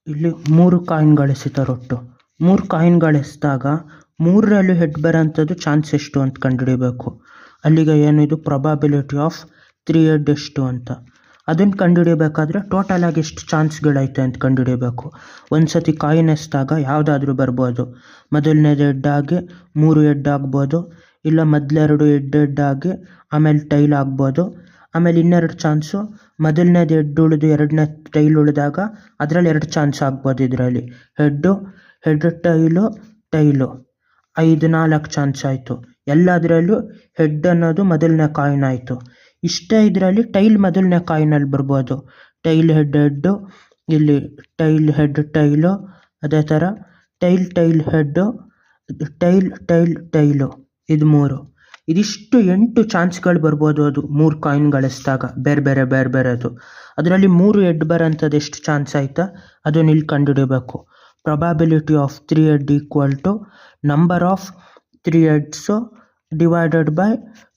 ಇಲ್ಲಿ 3 ಕಾಯಿನ್‌ಗಳಿಸಿದ್ದಾರೆ ಒಟ್ಟು. 3 ಕಾಯಿನ್‌ಗಳಿಸಿದಾಗ 3ರಲ್ಲೂ head ಬರೋಂಥದ್ದು chance ಎಷ್ಟು ಅಂತ ಕಂಡುಹಿಡಿಬೇಕು. ಅಲ್ಲಿಗೆ ಏನಿದು ಪ್ರೊಬಬಿಲಿಟಿ ಆಫ್ 3 ಹೆಡ್ ಎಷ್ಟು ಅಂತ. ಅದನ್ನು ಕಂಡುಹಿಡಿಬೇಕಾದ್ರೆ ಟೋಟಲ್ ಆಗಿ ಎಷ್ಟು ಚಾನ್ಸ್‌ಗಳೈತೆ ಅಂತ ಕಂಡುಹಿಡಿಬೇಕು. ಒಂದು ಸತಿ ಕಾಯಿನ್ ಎಸೆದಾಗ ಯಾವುದಾದ್ರೂ ಬರ್ಬೋದು. ಮೊದಲನೇದು ಹೆಡ್ ಆಗಿ 3 ಹೆಡ್ ಆಗ್ಬೋದು, ಇಲ್ಲ ಮೊದಲೆರಡು ಹೆಡ್ ಆಗಿ ಆಮೇಲೆ ಟೈಲ್ ಆಗ್ಬೋದು. ಆಮೇಲೆ ಇನ್ನೆರಡು ಚಾನ್ಸು ಮೊದಲನೇದು ಹೆಡ್ ಉಳಿದು ಎರಡನೇ ಟೈಲ್ ಉಳಿದಾಗ ಅದರಲ್ಲಿ 2 ಚಾನ್ಸ್ ಆಗ್ಬೋದು. ಇದರಲ್ಲಿ ಹೆಡ್ ಟೈಲು 4 ಚಾನ್ಸ್ ಆಯಿತು. ಎಲ್ಲದರಲ್ಲೂ ಹೆಡ್ ಅನ್ನೋದು ಮೊದಲನೇ ಕಾಯಿನ್ ಆಯಿತು. ಇಷ್ಟೇ ಇದರಲ್ಲಿ ಟೈಲ್ ಮೊದಲನೇ ಕಾಯಿನಲ್ಲಿ ಬರ್ಬೋದು. ಟೈಲ್ ಹೆಡ್ಡು, ಇಲ್ಲಿ ಟೈಲ್ ಹೆಡ್ ಟೈಲು, ಅದೇ ಥರ ಟೈಲ್ ಹೆಡ್ಡು, ಟೈಲು, ಇದು 3. ಇದಿಷ್ಟು 8 ಚಾನ್ಸ್ಗಳು ಬರ್ಬೋದು. ಅದು 3 ಕಾಯಿನ್‌ಗಳಿಸಿದಾಗ ಬೇರೆ ಬೇರೆದು. ಅದರಲ್ಲಿ 3 ಹೆಡ್ ಬರೋಂಥದ್ದು ಎಷ್ಟು ಚಾನ್ಸ್ ಆಯಿತಾ ಅದನ್ನು ಇಲ್ಲಿ ಕಂಡುಹಿಡಿಬೇಕು. Probability of 3 head equal to number of 3 heads divided by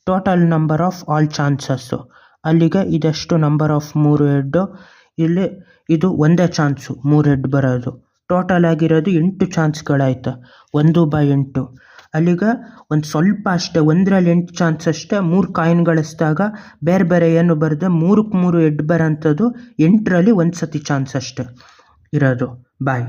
total number of all chances. ಅಲ್ಲಿಗೆ ಇದೆಷ್ಟು ನಂಬರ್ ಆಫ್ 3 ಹೆಡ್ಡು, ಇಲ್ಲಿ ಇದು ಒಂದೇ ಚಾನ್ಸು 3 ಹೆಡ್ ಬರೋದು. ಟೋಟಲ್ ಆಗಿರೋದು 8 ಚಾನ್ಸ್ಗಳಾಯ್ತು. 1/8. ಅಲ್ಲಿಗೆ ಒಂದು ಸ್ವಲ್ಪ ಅಷ್ಟೇ, 1ರಲ್ಲಿ 8 ಚಾನ್ಸ್ ಅಷ್ಟೇ. 3 ಕಾಯಿನ್‌ಗಳಿಸಿದಾಗ ಬೇರೆ ಏನು ಬರದೆ 3ಕ್ಕೆ 3 ಹೆಡ್ ಬರೋಂಥದ್ದು 8ರಲ್ಲಿ ಒಂದು ಸತಿ ಚಾನ್ಸ್ ಅಷ್ಟೇ ಇರೋದು. ಬಾಯ್.